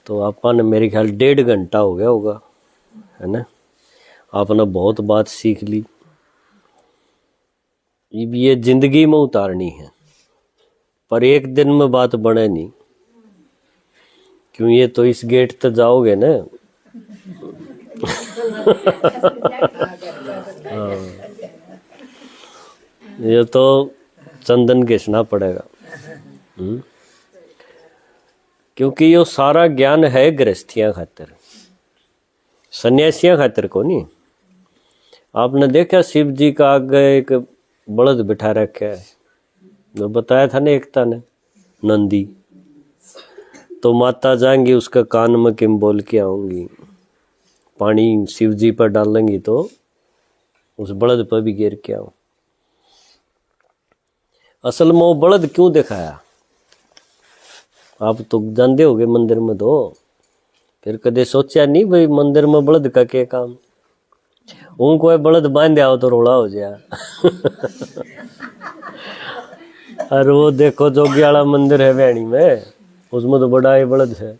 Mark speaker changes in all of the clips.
Speaker 1: तो अपन मेरे ख्याल 1.5 घंटा हो गया होगा, है ना। आपने बहुत बात सीख ली। ये जिंदगी में उतारनी है, पर एक दिन में बात बने नहीं। क्यों, ये तो इस गेट तक जाओगे ना। हाँ, ये तो चंदन घिसना पड़ेगा। क्योंकि ये सारा ज्ञान है गृहस्थियां खातिर, सन्यासियां खातिर को नहीं। आपने देखा शिव जी का आगे एक बलद बिठा रखा है, जो बताया था ना एकता ने, नंदी। तो माता जाएंगी उसका कान में किम बोल के आऊंगी, पानी शिव जी पर डालेंगी तो उस बलद पर भी गिर के आऊं। असल में वो बलद क्यों दिखाया, आप तो जानते होगे मंदिर में। तो फिर कदे सोचा नहीं भाई मंदिर में बलद का क्या काम, उनको बलद बांध आओ तो रोड़ा हो जाए। और वो देखो जोगी वाला मंदिर है वैणी में, उसमें तो बड़ा ही बलद है?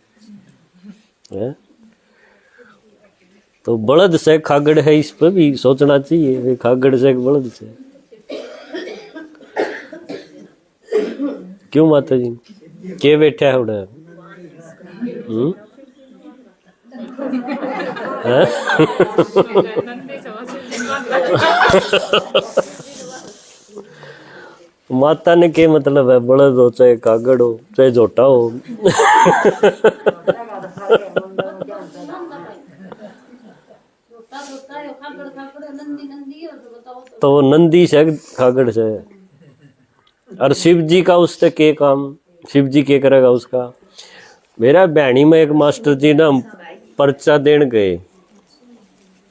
Speaker 1: तो बलद से खागड़ है, इस पर भी सोचना चाहिए। खागड़ से बलद से क्यों माता जी के बैठा है उड़ा? माता ने के मतलब है, बलद हो चाहे कागड़ हो चाहे झोटा हो। तो नंदी से खागड़ से। और शिव जी का उससे के काम, शिव जी के करेगा उसका। मेरा बहनी में एक मास्टर जी ना पर्चा देन गए,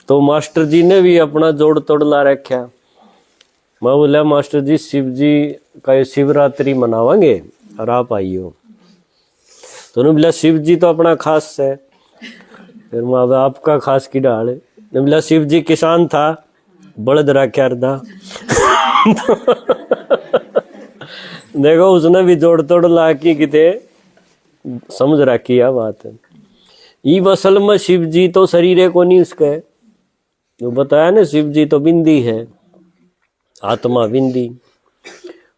Speaker 1: तो मास्टर जी ने भी अपना जोड़ तोड़ ला रखा। मैं बोला मास्टर जी शिव जी का शिवरात्रि मनावांगे और आप आइयो। तो उन्होंने बोला शिव जी तो अपना खास है। फिर मैं आपका खास की डाल है। बोला शिव जी किसान था, बलद रखा था। देखो उसने भी जोड़ तोड़ ला की किते समझ रखी है बात। ये असल में शिव जी तो शरीर को नहीं उसका, जो बताया ना शिव जी तो बिंदी है, आत्मा बिंदी।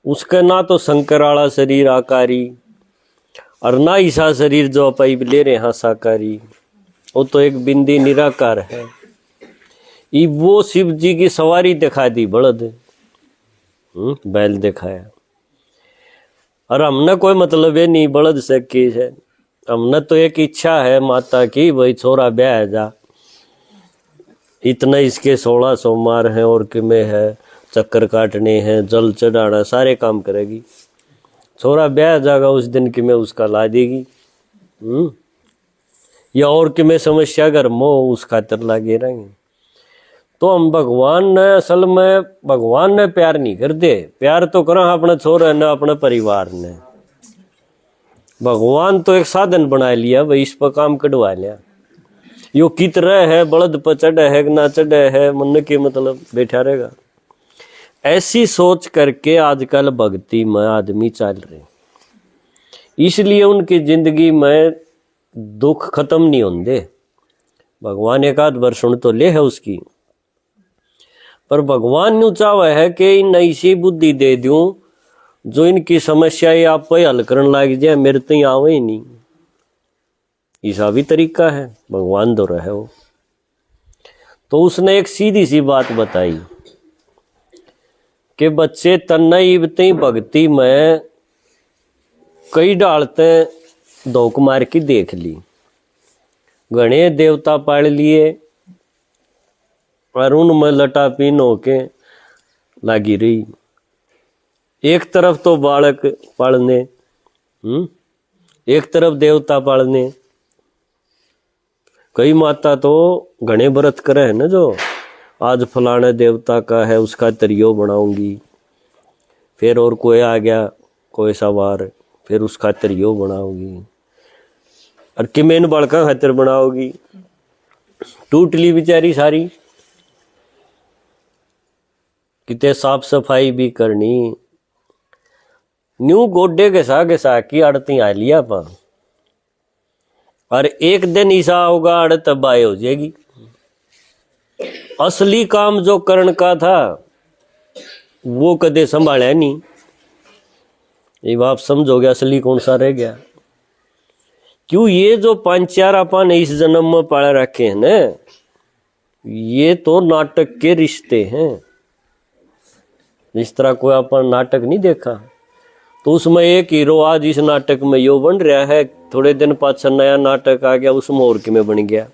Speaker 1: उसका ना तो शंकर वाला शरीर आकारी और ना ईसा शरीर जो अपन ले रहे हैं साकारी, वो तो एक बिंदी निराकार है। ये वो शिव जी की सवारी दिखा दी बलद, बैल दिखाया। और हमने कोई मतलब है नहीं बलद से की है, हमने तो एक इच्छा है माता की, भाई छोरा ब्याह जा। इतना इसके 16 सोमवार हैं और किमें है, चक्कर काटने हैं, जल चढ़ाना, सारे काम करेगी। छोरा ब्याह जाएगा उस दिन कि मैं उसका ला देगी। या और कि मैं समस्या घर मोह उस खातर लागे रहेंगे। तो हम भगवान ने असल में भगवान ने प्यार नहीं कर दे, प्यार तो करा अपने छोरे ने अपने परिवार ने। भगवान तो एक साधन बना लिया, भाई इस पर काम कटवा लिया। यो कित रहे है, बलद पर चढ़े है ना चढ़े है, मन के मतलब बैठा रहेगा। ऐसी सोच करके आजकल भक्ति में आदमी चल रहे, इसलिए उनकी जिंदगी में दुख खत्म नहीं होंगे। भगवान एक आध वर्ष सुन तो ले है उसकी, पर भगवान न्यू चाहे है कि इन ऐसी बुद्धि दे दूं जो इनकी समस्याएं आप पे हल करने लग जाए, मेरे तो आवे ही नहीं। ऐसा भी तरीका है, भगवान दो रहे हो। तो उसने एक सीधी सी बात बताई कि बच्चे तन्नई इतनी भक्ति में कई डालते धोख मार की देख ली, गणे देवता पाल लिए और उनमें लटा पीन होके लागी रही। एक तरफ तो बालक पालने, एक तरफ देवता पालने। कई माता तो घने व्रत करे है ना, जो आज फलाने देवता का है उसका तरियो बनाऊंगी, फिर और कोई आ गया कोई सवार, फिर उसका तरियो बनाओगी, और किमेन बालका खातिर बनाओगी। टूटली बेचारी सारी, कितने साफ सफाई भी करनी। न्यू गोडे के सा की आड़ती आ लिया पा और एक दिन ऐसा होगा अड़ तब आए हो जाएगी। असली काम जो करण का था वो कदे संभाला नहीं। ये आप समझोगे असली कौन सा रह गया। क्यों ये जो 5-4 अपन इस जन्म में पाले रखे हैं ना, ये तो नाटक के रिश्ते हैं। इस तरह कोई अपन नाटक नहीं देखा तो उसमें एक हीरो आज इस नाटक में यो बन रहा है, थोड़े दिन पाछा नया नाटक आ गया उसमें और में बन गया।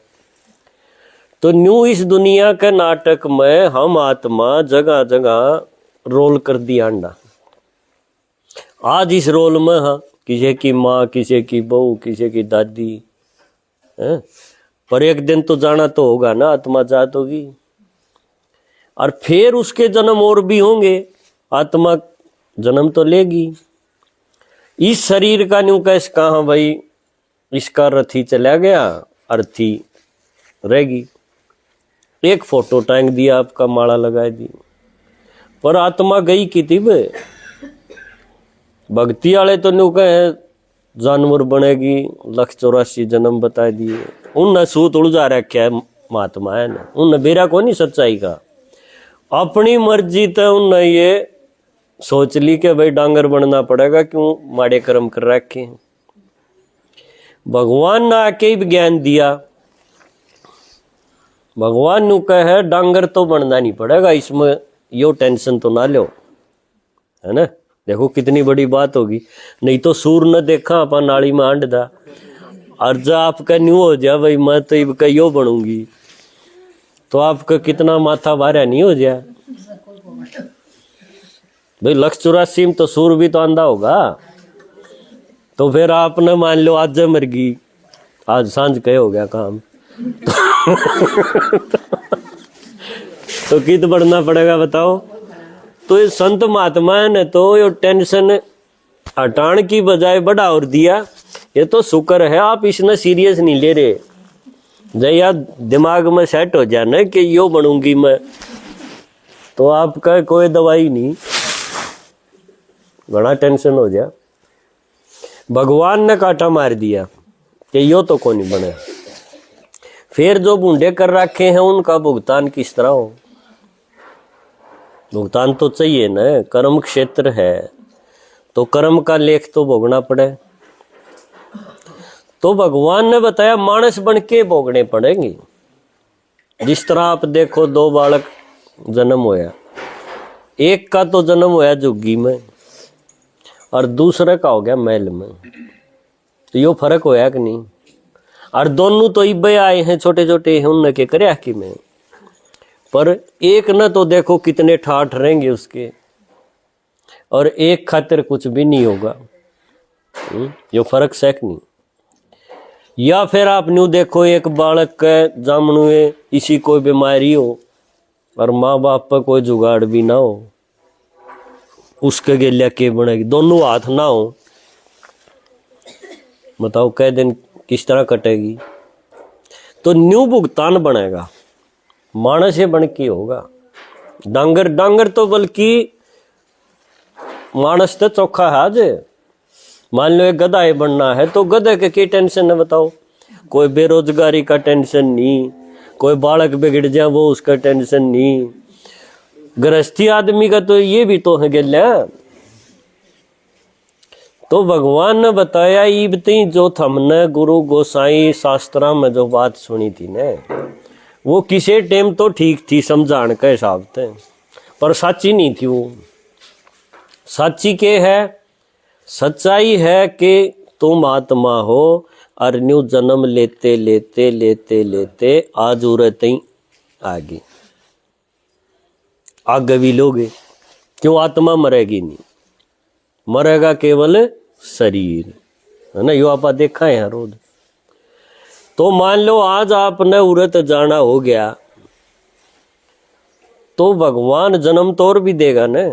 Speaker 1: तो न्यू इस दुनिया के नाटक में हम आत्मा जगह जगह रोल कर दिया अंडा। आज इस रोल में हाँ किसी की माँ, किसी की बहू, किसी की दादी है, पर एक दिन तो जाना तो होगा ना, आत्मा जात होगी। और फिर उसके जन्म और भी होंगे, आत्मा जन्म तो लेगी। इस शरीर का न्यू कैसे कहा भाई इसका रथी चला गया, अर्थी रहेगी। एक फोटो टांग दिया, आपका माला लगा दी, पर आत्मा गई की थी बे। भक्ति वाले तो न्यू कहे जानवर बनेगी, 184 जन्म बता दिए। उन सूत उलझा रखा है महात्मा है ना, उन बेरा को नहीं सच्चाई का। अपनी मर्जी तो उन ये सोच ली कि भाई डांगर बनना पड़ेगा, क्यों माड़े कर्म कर रखे हैं। भगवान ने आके ही ज्ञान दिया। भगवान नु कहे डांगर तो बनना नहीं पड़ेगा, इसमें यो टेंशन तो ना लो, है ना। देखो कितनी बड़ी बात होगी। नहीं तो सूर न देखा अपन नाली में आंड दा, और जब आपका न्यू हो जाए भाई मैं तो इब यो बनूंगी, तो आपका कितना माथा भारा नहीं हो जाए भाई। 184 में तो सूर भी तो आंधा होगा। तो फिर आपने मान लो आज मर गई, आज सांझ कहे हो गया काम तो कित बढ़ना पड़ेगा बताओ। तो ये संत महात्मा ने तो ये टेंशन हटाने की बजाय बढ़ा और दिया। ये तो शुक्र है आप इसने सीरियस नहीं ले रहे। जब यार दिमाग में सेट हो जाए ना कि यो बनूंगी मैं, तो आपका कोई दवाई नहीं, बड़ा टेंशन हो जाए। भगवान ने काटा मार दिया कि यो तो कौन नहीं बने। फिर जो बूंदे कर रखे हैं उनका भुगतान किस तरह हो। भुगतान तो चाहिए ना, कर्म क्षेत्र है तो कर्म का लेख तो भोगना पड़े। तो भगवान ने बताया मानस बन के भोगने पड़ेंगे। जिस तरह आप देखो 2 बालक जन्म होया, एक का तो जन्म होया झुग्गी में और दूसरे का हो गया महल में, तो यो फर्क होया कि नहीं। और दोनों तो इब्बे आए हैं, छोटे छोटे हैं, उनने के करे की में, पर एक न तो देखो कितने ठाठ रहेंगे उसके, और एक खातिर कुछ भी नहीं होगा। यो फर्क सेक नहीं। या फिर आप न्यू देखो एक बालक के जामनुए इसी कोई बीमारी हो और माँ बाप पर कोई जुगाड़ भी ना हो, उसके गेलिया के बनेगी, दोनों हाथ ना हो, बताओ कै दिन किस तरह कटेगी। तो न्यू भुगतान बनेगा, मानस ये बन के होगा। डांगर डांगर तो बल्कि मानस तो चौखा है। आज मान लो एक गधा ही बनना है तो गधे के की टेंशन है बताओ। कोई बेरोजगारी का टेंशन नहीं, कोई बालक बिगड़ जाए वो उसका टेंशन नहीं। गृहस्थी आदमी का तो ये भी तो है गेल्या। तो भगवान ने बताया ईबती जो हमने गुरु गोसाई शास्त्रा में जो बात सुनी थी ने, वो किसी टाइम तो ठीक थी समझाने के हिसाब से, पर सच्ची नहीं थी। वो सच्ची के है, सच्चाई है कि तुम आत्मा हो और न्यू जन्म लेते लेते लेते लेते आज उरत ही आगे आगे भी लोगे। क्यों आत्मा मरेगी नहीं, मरेगा केवल शरीर, है ना। यो आप देखा है यहाँ रोज। तो मान लो आज आपने उरत जाना हो गया तो भगवान जन्म तो और भी देगा न।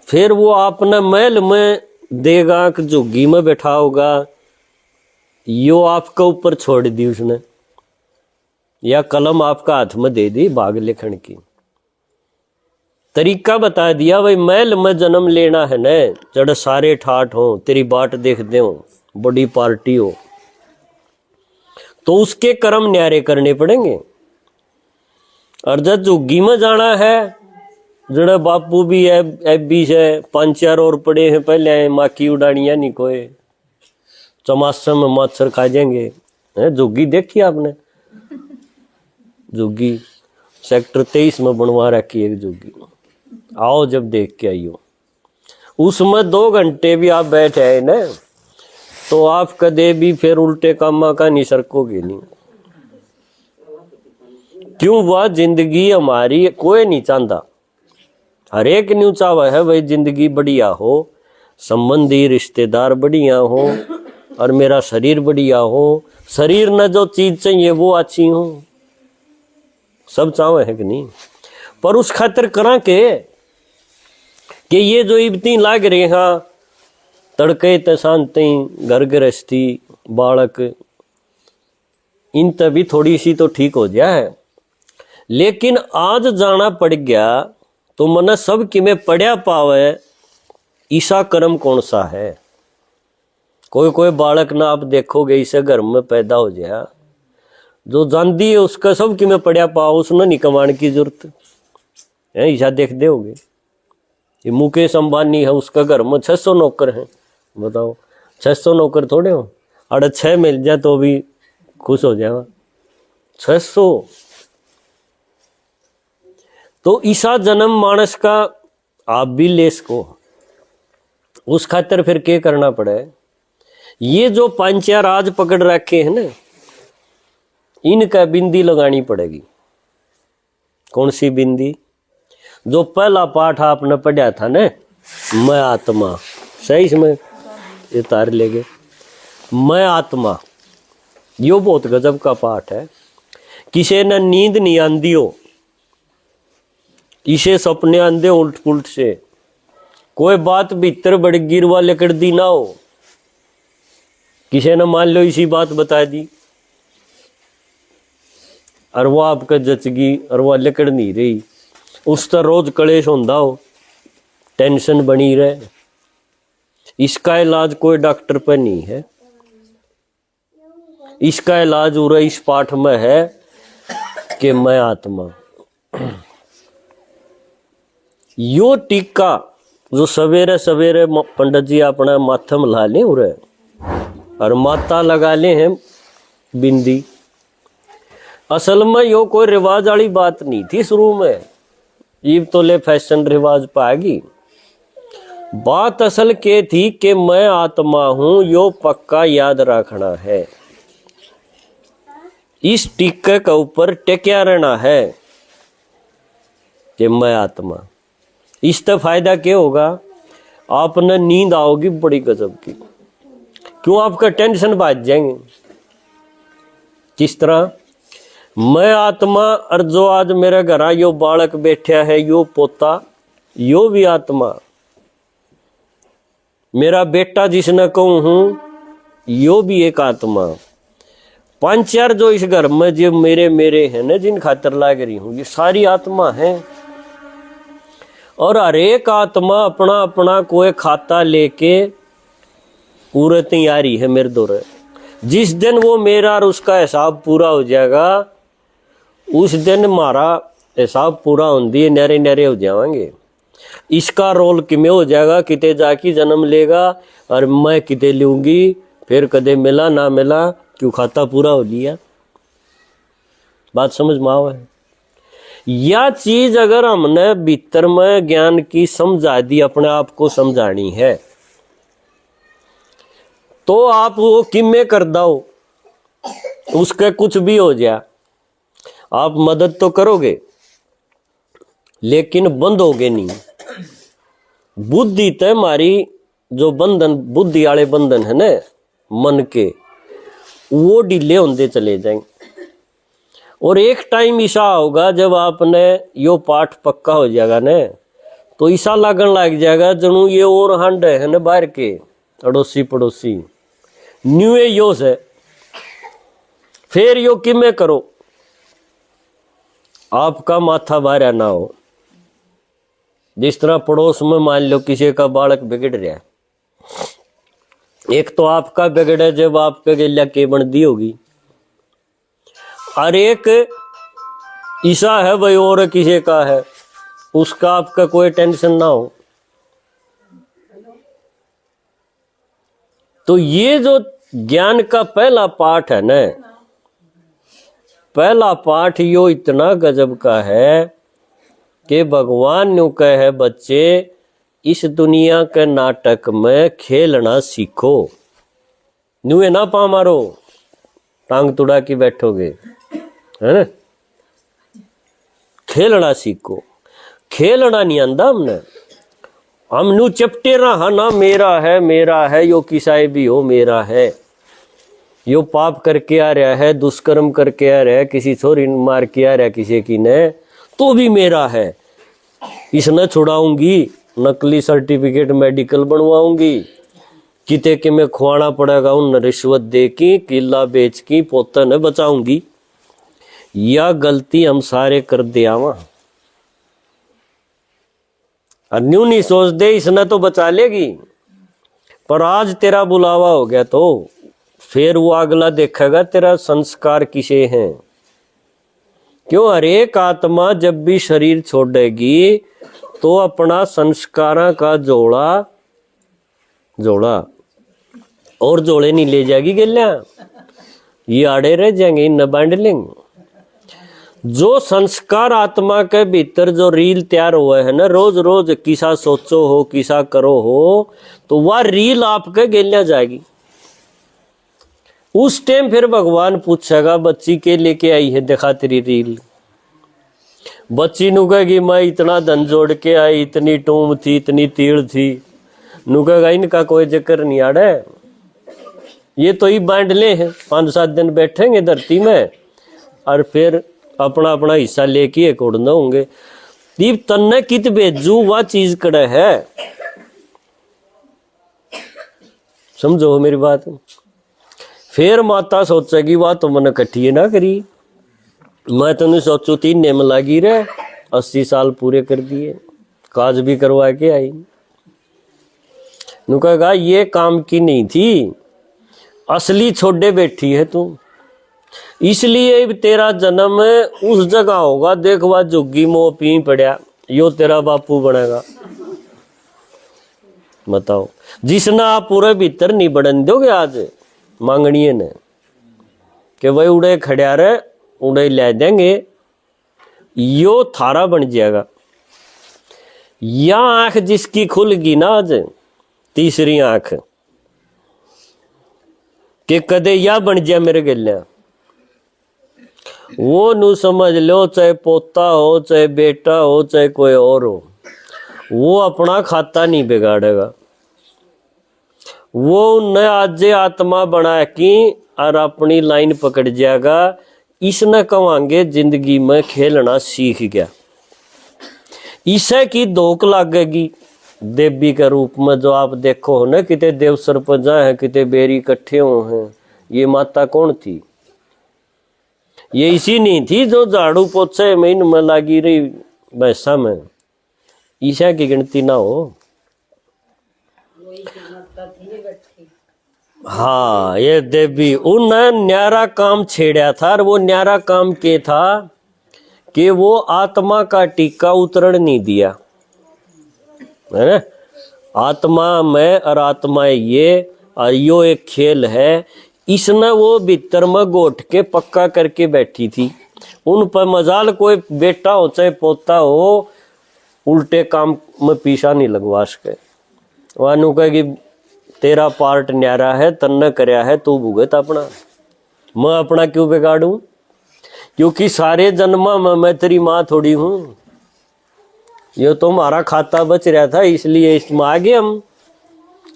Speaker 1: फिर वो आपने महल में देगा कि झुग्गी में बैठा होगा, यो आपका ऊपर छोड़ दी उसने, या कलम आपका हाथ में दे दी भाग लिखण की। तरीका बता दिया भाई महल में जन्म लेना है न, जड़ सारे ठाठ हो, तेरी बाट देख दे हो, बड़ी पार्टी हो, तो उसके कर्म न्यारे करने पड़ेंगे। और जब झुग्गी में जाना है, जड़ा बापू भी है, एबी से 5-4 और पड़े हैं, पहले माकी उड़ानिया नहीं कोई चमासा में मच्छर खा जाएंगे। झुग्गी देखी आपने? झुग्गी सेक्टर 23 में बनवा रखी है एक झुग्गी, आओ जब देख के आइयो। उसमें 2 घंटे भी आप बैठे हैं ना, तो आप कदे भी फिर उल्टे कामा का नहीं सरकोगे नहीं। क्यों? वह जिंदगी हमारी कोई नहीं चाहता, हर एक न्यू चाहवा है भाई जिंदगी बढ़िया हो, संबंधी रिश्तेदार बढ़िया हो, और मेरा शरीर बढ़िया हो, शरीर न जो चीज चाहिए वो अच्छी हो, सब चाहे है कि नहीं। पर उस खातिर करा के कि ये जो इब्ती लाग रहे हैं, तड़के ते शांति, घर गृहस्थी, बालक, इन तभी थोड़ी सी तो ठीक हो जाए। लेकिन आज जाना पड़ गया तो मन सब कि में पढ़या पावे ईसा कर्म कौन सा है। कोई बालक ना आप देखोगे इसे घर में पैदा हो जाए, जो जानती है उसका सब कि में पढ़या पाओ, उसने नहीं कमाने की जरूरत है। ईसा देख दोगे, ये मुकेश अंबानी है, उसका घर में 600 नौकर हैं। बताओ 600 नौकर थोड़े हो, अरे 6 मिल जाए तो भी खुश हो जाएगा। 600 तो ईसा जन्म मानस का आप भी ले सको। उस खातिर फिर क्या करना पड़े, ये जो 5-4 आज पकड़ रखे हैं ना, इनका बिंदी लगानी पड़ेगी। कौन सी बिंदी? जो पहला पाठ आपने पढ़ा था ना, मैं आत्मा, सही इसमें ये तार ले गए, मैं आत्मा, यो बहुत गजब का पाठ है। किसी ने नींद नहीं आंदी हो, इसे सपने आंदे उल्ट पुलट से, कोई बात भीतर बड़ गिरवा लकड़ दी ना हो, किसी ने मान लो इसी बात बता दी और वो आपका जचगी और वह लकड़ नहीं रही, उस तर रोज कलेश होंदा हो, टेंशन बनी रहे। इसका इलाज कोई डॉक्टर पर नहीं है, इसका इलाज हो रहा इस पाठ में है कि मैं आत्मा। यो टीका जो सवेरे सवेरे पंडित जी अपना माथा में ला ले और माता लगा ले हैं बिंदी, असल में यो कोई रिवाज वाली बात नहीं थी शुरू में, ये तो ले फैशन रिवाज पाएगी। बात असल के थी कि मैं आत्मा हूं, यो पक्का याद रखना है, इस टीके के ऊपर टेक्या रहना है कि मैं आत्मा। इससे फायदा क्या होगा, आपने नींद आओगी बड़ी गजब की, क्यों? आपका टेंशन भाग जाएंगे। किस तरह? मैं आत्मा, और जो आज मेरे घर यो बालक बैठा है, यो पोता, यो भी आत्मा। मेरा बेटा जिसने कहूं हूं, यो भी एक आत्मा। 5-4 जो इस घर में जो मेरे हैं ना, जिन खातर लाग रही हूं, ये सारी आत्मा है। और हर एक आत्मा अपना अपना कोई खाता लेके पूरे तैयारी है मेरे दौरे। जिस दिन वो मेरा और उसका हिसाब पूरा हो जाएगा, उस दिन हमारा हिसाब पूरा होंदी नरे नरे हो जाएंगे। इसका रोल किमें हो जाएगा, किते जाके जन्म लेगा और मैं किते लूंगी, फिर कदे मिला ना मिला, क्यों खाता पूरा हो लिया। बात समझ में आवे? यह चीज अगर हमने भीतर में ज्ञान की समझा दी, अपने आप को समझानी है, तो आप वो किमें कर दो, उसके कुछ भी हो जाए, आप मदद तो करोगे लेकिन बंद होगे नहीं। बुद्धि ते हमारी जो बंधन, बुद्धि वाले बंधन है ना मन के, वो ढीले होते चले जाएंगे। और एक टाइम ऐसा होगा जब आपने यो पाठ पक्का हो जाएगा ना, तो ऐसा लगन लग जाएगा जनू ये और हंड है ना बाहर के अड़ोसी पड़ोसी न्यू यो से। फिर यो किमें करो, आपका माथा बाहर ना हो। जिस तरह पड़ोस में मान लो किसी का बालक बिगड़ रहा है, एक तो आपका बिगड़े जब आपके गेल्या के बन दी होगी, और एक ईसा है भाई और किसी का है, उसका आपका कोई टेंशन ना हो। तो ये जो ज्ञान का पहला पाठ है ना, पहला पाठ यो इतना गजब का है कि भगवान न्यू कहे बच्चे इस दुनिया के नाटक में खेलना सीखो। न्यू है ना पा मारो टांग तुड़ा के बैठोगे, है ना। खेलना सीखो। खेलना नहीं आंदा हमने, हम नू चपटे रहा ना मेरा है यो किसाए भी हो मेरा है। यो पाप करके आ रहा है, दुष्कर्म करके आ रहा है, किसी छोरी मार के आ रहा है किसी की ने, तो भी मेरा है। इसने छुड़ाऊंगी, नकली सर्टिफिकेट मेडिकल बनवाऊंगी, किते के में खुआना पड़ेगा उन रिश्वत दे की, किला बेच की पोता ने बचाऊंगी। या गलती हम सारे कर दिया वहां, न्यू नहीं सोच दे इसने तो बचा लेगी। पर आज तेरा बुलावा हो गया तो फिर वो अगला देखेगा तेरा संस्कार किसे हैं। क्यों, हर एक आत्मा जब भी शरीर छोड़ेगी तो अपना संस्कारा का जोड़ा और जोड़े नहीं ले जाएगी गेल्या, ये आड़े रह जाएंगे, इन बांध लेंगे। जो संस्कार आत्मा के भीतर जो रील तैयार हुआ है ना, रोज रोज किसा सोचो हो किसा करो हो, तो वह रील आपके गेल्या जाएगी। उस टाइम फिर भगवान पूछेगा बच्ची के लेके आई है, देखा तेरी रील। बच्ची नु कहेगी मैं इतना धन जोड़ के आई, इतनी टूम थी, इतनी तीड़ थी। नु कहेगा इनका कोई जिक्र नहीं आड़े, ये तो ही बांट ले हैं, 5-7 दिन बैठेंगे धरती में और फिर अपना अपना हिस्सा लेके एक उड़ना होंगे। दीप तन्ने कित भेजू वह चीज कड़े है, समझो मेरी बात। फिर माता सोचेगी वाह तो मैंने कट्ठी ना करी, मैं तो नहीं सोचू 3 नेम लागी रे, 80 साल पूरे कर दिए, काज भी करवा के आई। नु कहेगा ये काम की नहीं थी, असली छोड़े बैठी है तू, इसलिए तेरा जन्म उस जगह होगा, देख वह जुग्गी मोह पी पड़ा, यो तेरा बापू बनेगा। बताओ, जिसने आप पूरे भीतर नहीं बढ़न दोगे आज मांगणिए ने कि भाई उड़े खड़ा रहे उड़े ले देंगे, यो थारा बन जाएगा। या आंख जिसकी खुलगी ना आज, तीसरी आंख कि कदे या बन जाए मेरे गल्या, वो नू समझ लो, चाहे पोता हो चाहे बेटा हो चाहे कोई और हो, वो अपना खाता नहीं बिगाड़ेगा। वो उन्हें आज आत्मा बना की और अपनी लाइन पकड़ जाएगा। इसने कहेंगे जिंदगी में खेलना सीख गया। इसे की धोख लगेगी देवी के रूप में, जो आप देखो हो ना, किते देव सरपंचा है, किते बेरी इकट्ठे हो हैं। ये माता कौन थी? ये इसी नहीं थी जो झाड़ू पोछे में इनमें लगी रही भैंसा में, ईशा की गिनती ना हो। हाँ, ये देवी उन्हें न्यारा काम छेड़ा था, और वो न्यारा काम के था कि वो आत्मा का टीका उतरण नहीं दिया, है ना। आत्मा में और आत्मा ये, और यो एक खेल है, इसने वो भीतर में गोठ के पक्का करके बैठी थी। उन पर मजाल कोई बेटा हो चाहे पोता हो, उल्टे काम में पीछा नहीं लगवा सके। वानू कहेगी तेरा पार्ट न्यारा है, तन्ने करया है, तू भुगत अपना, मैं अपना क्यों बिगाड़ू? क्योंकि सारे जन्मा में मैं तेरी माँ थोड़ी हूँ। ये तो हमारा खाता बच रहा था इसलिए इसमें आ गए हम।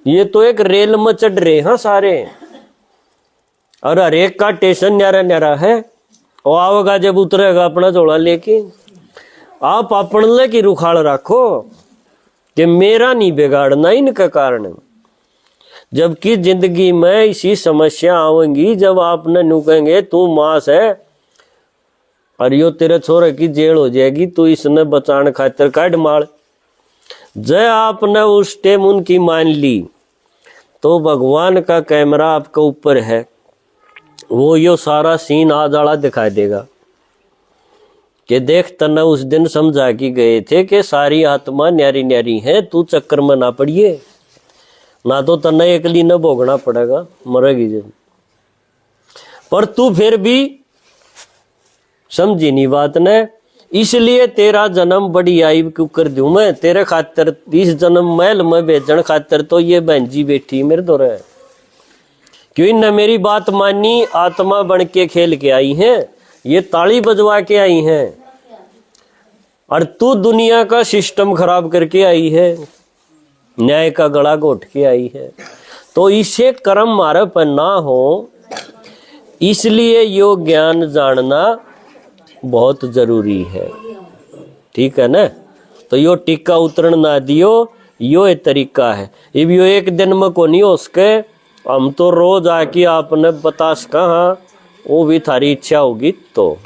Speaker 1: ये तो एक रेल में चढ़ रहे हैं सारे, और हर एक का स्टेशन न्यारा न्यारा है। और आओगा जब उतरेगा अपना झोला लेके, आप अपने की रुखाड़ रखो कि मेरा नहीं बिगाड़ना इनके कारण। जबकि जिंदगी में इसी समस्या आवेंगी जब आपने नू कहेंगे तू मांस है और यो तेरे छोरे की जेल हो जाएगी, तू इसने बचाने खातिर काट मार। जय आपने उस टाइम उनकी मान ली तो भगवान का कैमरा आपके ऊपर है। वो यो सारा सीन आज आला दिखाई देगा कि देख तन्ने उस दिन समझा कि गए थे कि सारी आत्मा न्यारी न्यारी है, तू चक्कर में ना पड़िए, ना तो तन्ने एकली न भोगना पड़ेगा, मरेगी जब। पर तू फिर भी समझी नहीं बात ने, इसलिए तेरा जन्म बड़ी आईब क्यों कर दूं मैं तेरे खातिर, इस जन्म महल में भेजन खातिर तो ये बहन जी बैठी मेरे दो रहे, क्यों इनने मेरी बात मानी, आत्मा बन के खेल के आई हैं, ये ताली बजवा के आई हैं, और तू दुनिया का सिस्टम खराब करके आई है, न्याय का गला घोट के आई है। तो इसे कर्म मारे पर ना हो, इसलिए यो ज्ञान जानना बहुत जरूरी है, ठीक है ना। तो यो टीका उतरण ना दियो, यो एक तरीका है। अब यो एक दिन में को नहीं हो सके, हम तो रोज आके आपने बता सका, हाँ वो भी थारी इच्छा होगी तो।